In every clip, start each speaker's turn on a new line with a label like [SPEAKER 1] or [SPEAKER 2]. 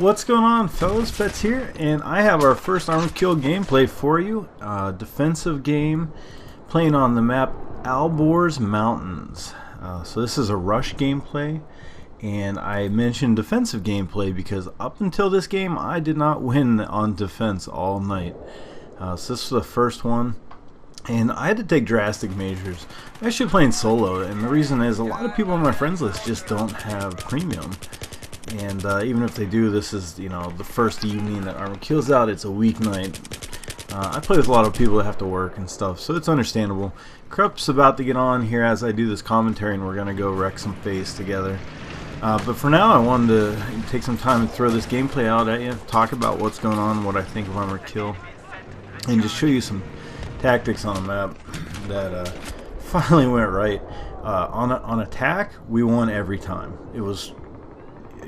[SPEAKER 1] What's going on, fellas? Fets here, and I have our first Armored Kill gameplay for you. Defensive game playing on the map Alborz Mountains. So this is a rush gameplay, and I mentioned defensive gameplay because up until this game I did not win on defense all night. So this was the first one, and I had to take drastic measures. I'm actually playing solo, and the reason is a lot of people on my friends list just don't have premium. And even if they do, this is, you know, the first evening that Armored Kill's out. It's a weeknight. I play with a lot of people that have to work and stuff, so it's understandable. Krup's about to get on here as I do this commentary, and we're going to go wreck some face together. But for now, I wanted to take some time and throw this gameplay out at you, talk about what's going on, what I think of Armored Kill, and just show you some tactics on the map that finally went right. On attack, we won every time. It was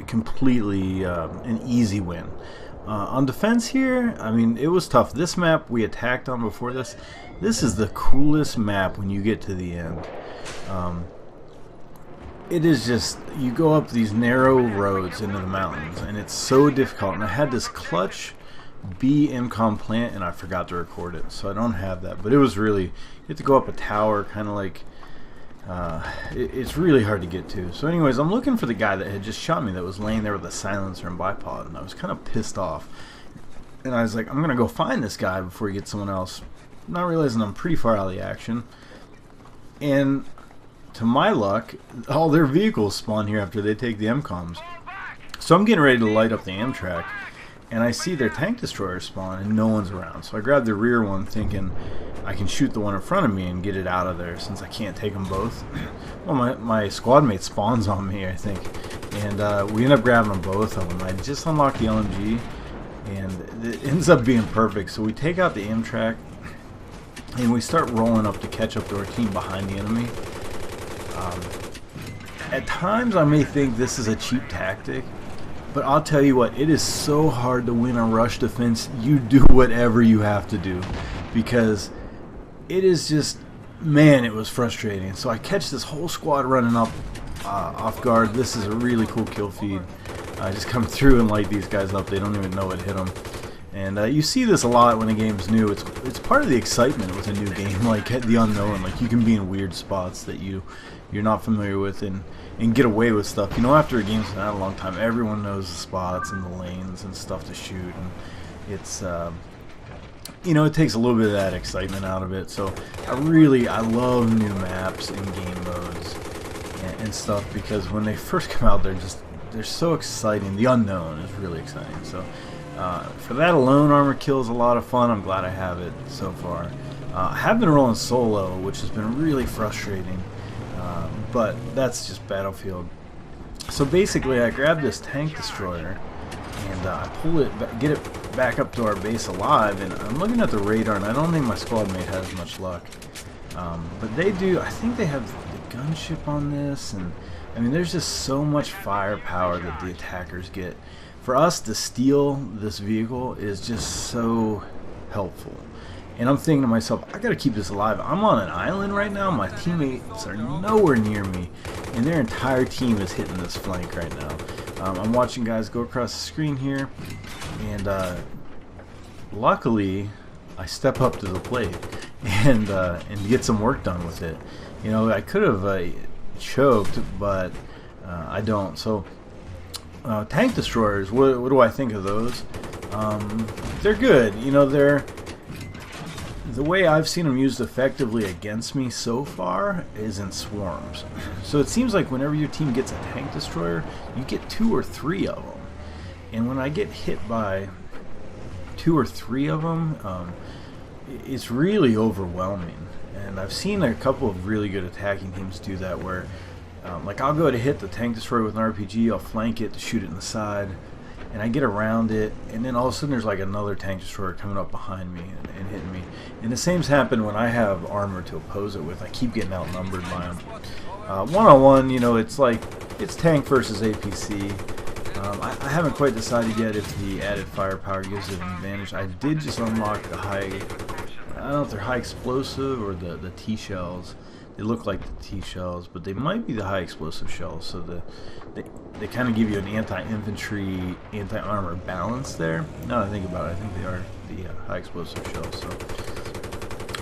[SPEAKER 1] completely an easy win. On defense here, I mean, it was tough. This map we attacked on before this. This is the coolest map when you get to the end. It is just, you go up these narrow roads into the mountains, and it's so difficult. And I had this clutch BMCOM plant, and I forgot to record it, so I don't have that. But it was really, you have to go up a tower, kind of like, it's really hard to get to. So anyways, I'm looking for the guy that had just shot me, that was laying there with a silencer and bipod, and I was kind of pissed off. And I was like, I'm gonna go find this guy before he gets someone else, not realizing I'm pretty far out of the action. And to my luck, all their vehicles spawn here after they take the MCOMs. So I'm getting ready to light up the Amtrak, and I see their tank destroyer spawn, and no one's around. So I grabbed the rear one, thinking I can shoot the one in front of me and get it out of there, since I can't take them both. Well, my squad mate spawns on me, I think, and we end up grabbing them, both of them. I just unlocked the LMG, and it ends up being perfect. So we take out the Amtrak, and we start rolling up to catch up to our team behind the enemy. At times I may think this is a cheap tactic, but I'll tell you what, it is so hard to win a rush defense. You do whatever you have to do, because it is just, man, it was frustrating. So I catch this whole squad running up off guard. This is a really cool kill feed. I just come through and light these guys up. They don't even know it hit them. And you see this a lot when a game's new. It's part of the excitement with a new game, like the unknown. Like, you can be in weird spots that you're not familiar with, and get away with stuff. You know, after a game's been out a long time, everyone knows the spots and the lanes and stuff to shoot, and it's you know, it takes a little bit of that excitement out of it. So I love new maps and game modes and stuff, because when they first come out, they're so exciting. The unknown is really exciting. So for that alone, Armored Kill is a lot of fun. I'm glad I have it so far. I have been rolling solo, which has been really frustrating, but that's just Battlefield. So basically, I grab this tank destroyer, and I pull it, get it back up to our base alive, and I'm looking at the radar, and I don't think my squad mate has much luck. But they do. I think they have the gunship on this, and I mean, there's just so much firepower that the attackers get. For us to steal this vehicle is just so helpful. And I'm thinking to myself, I gotta keep this alive. I'm on an island right now. My teammates are nowhere near me, and their entire team is hitting this flank right now. I'm watching guys go across the screen here, and luckily I step up to the plate and get some work done with it. You know, I could have choked, but I don't. So tank destroyers, what do I think of those? They're good. You know, the way I've seen them used effectively against me so far is in swarms. So it seems like whenever your team gets a tank destroyer, you get 2 or 3 of them. And when I get hit by 2 or 3 of them, it's really overwhelming. And I've seen a couple of really good attacking teams do that, where like, I'll go to hit the tank destroyer with an RPG, I'll flank it to shoot it in the side, and I get around it, and then all of a sudden there's like another tank destroyer coming up behind me and hitting me. And the same's happened when I have armor to oppose it with. I keep getting outnumbered by them. One-on-one, you know, it's like, it's tank versus APC. I haven't quite decided yet if the added firepower gives it an advantage. I did just unlock the high, I don't know if they're high explosive or the T-shells, They look like the T shells, but they might be the high explosive shells. So they kind of give you an anti-infantry, anti-armor balance there. Now that I think about it, I think they are the high explosive shells. So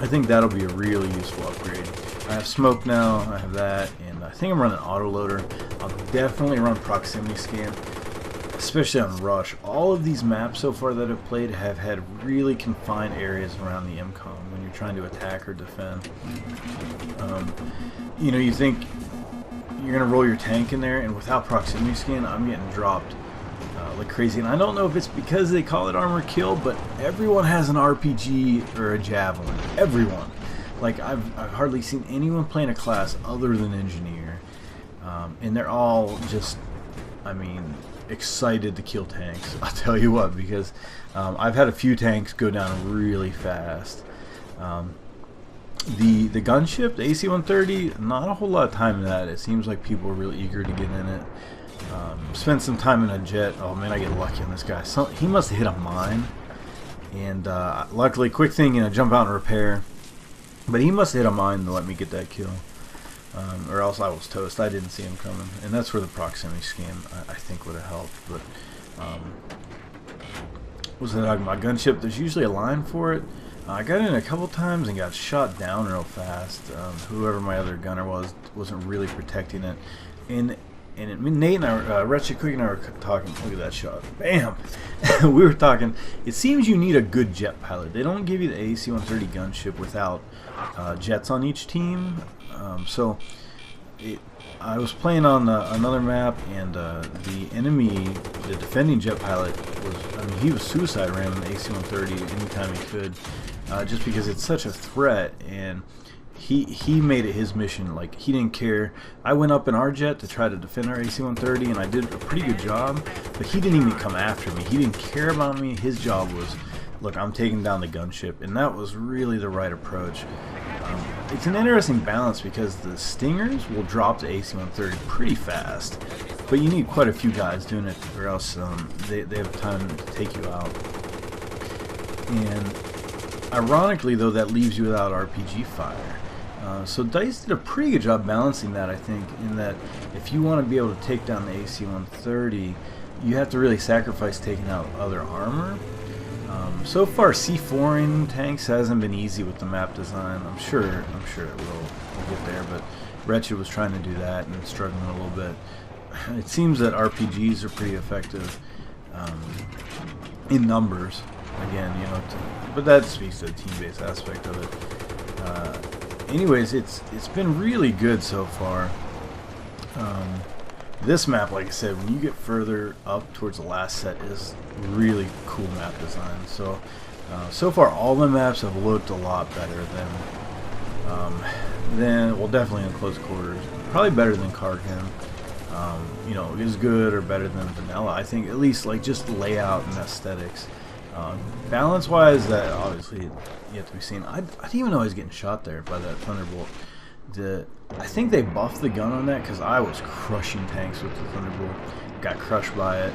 [SPEAKER 1] I think that'll be a really useful upgrade. I have smoke now, I have that, and I think I'm running autoloader. I'll definitely run proximity scan, especially on rush. All of these maps so far that I've played have had really confined areas around the MCOM when you're trying to attack or defend. You know, you think you're gonna roll your tank in there, and without proximity scan, I'm getting dropped like crazy. And I don't know if it's because they call it armor kill, but everyone has an RPG or a javelin. Everyone. Like I've hardly seen anyone playing a class other than engineer, and they're all just, I mean, excited to kill tanks. I'll tell you what, because I've had a few tanks go down really fast. The gunship, the AC-130, not a whole lot of time in that. It seems like people are really eager to get in it. Spend some time in a jet. Oh man, I get lucky on this guy. He must have hit a mine, and luckily, quick thing, you know, jump out and repair. But he must have hit a mine to let me get that kill, or else I was toast. I didn't see him coming, and that's where the proximity scan I think would have helped. But what's that talking about? Gunship. There's usually a line for it. I got in a couple times and got shot down real fast. Whoever my other gunner wasn't really protecting it, and Nate and I, Wretched Quick and I were talking. Look at that shot. Bam! We were talking. It seems you need a good jet pilot. They don't give you the AC-130 gunship without jets on each team. I was playing on another map, and the enemy, the defending jet pilot, he was suicide ramming the AC-130 anytime he could, just because it's such a threat. And he made it his mission. Like, he didn't care. I went up in our jet to try to defend our AC-130, and I did a pretty good job, but he didn't even come after me. He didn't care about me. His job was, look, I'm taking down the gunship, and that was really the right approach. It's an interesting balance because the Stingers will drop the AC-130 pretty fast, but you need quite a few guys doing it, or else they have time to take you out. And ironically, though, that leaves you without RPG fire. So DICE did a pretty good job balancing that, I think, in that if you want to be able to take down the AC-130, you have to really sacrifice taking out other armor. So far, C4ing tanks hasn't been easy with the map design. I'm sure it will get there, but Wretched was trying to do that and struggling a little bit. It seems that RPGs are pretty effective in numbers. Again, you know, but that speaks to the team-based aspect of it. Anyways, it's been really good so far. This map, like I said, when you get further up towards the last set, is really cool map design. So, so far all the maps have looked a lot better than well, definitely in close quarters. Probably better than Karkin. You know, is good or better than Vanilla. I think at least like just layout and aesthetics. Balance-wise, that obviously yet to be seen. I didn't even know I was getting shot there by that Thunderbolt. I think they buffed the gun on that because I was crushing tanks with the Thunderbolt. Got crushed by it.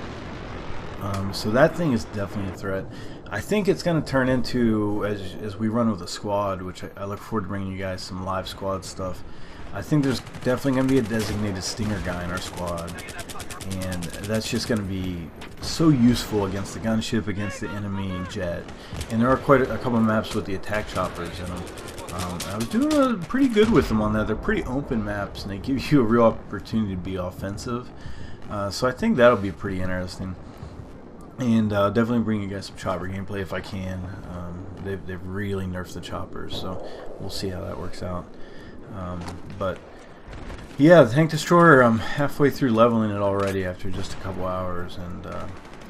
[SPEAKER 1] So that thing is definitely a threat. I think it's going to turn into, as we run with a squad, which I look forward to bringing you guys some live squad stuff. I think there's definitely going to be a designated Stinger guy in our squad. And that's just going to be so useful against the gunship, against the enemy jet. And there are quite a couple of maps with the attack choppers in them. I was doing pretty good with them on that. They're pretty open maps, and they give you a real opportunity to be offensive. So I think that'll be pretty interesting. And definitely bring you guys some chopper gameplay if I can. They've really nerfed the choppers, so we'll see how that works out. But yeah, the Tank Destroyer, I'm halfway through leveling it already after just a couple hours, and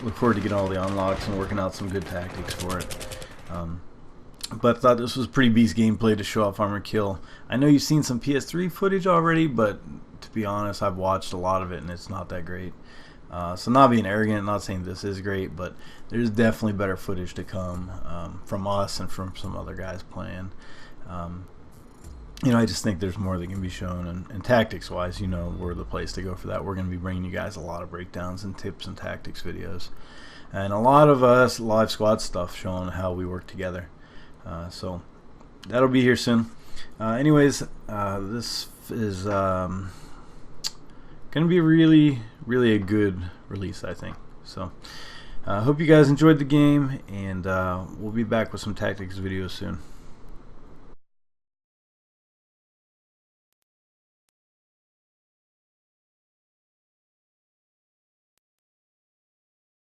[SPEAKER 1] look forward to getting all the unlocks and working out some good tactics for it. But I thought this was pretty beast gameplay to show off Armor Kill. I know you've seen some PS3 footage already, but to be honest, I've watched a lot of it and it's not that great. So not being arrogant, not saying this is great, but there's definitely better footage to come from us and from some other guys playing. You know, I just think there's more that can be shown, and tactics-wise, you know, we're the place to go for that. We're going to be bringing you guys a lot of breakdowns and tips and tactics videos, and a lot of live squad stuff showing how we work together. So that'll be here soon. Anyways, this is going to be really a good release, I think. So hope you guys enjoyed the game, and we'll be back with some tactics videos soon.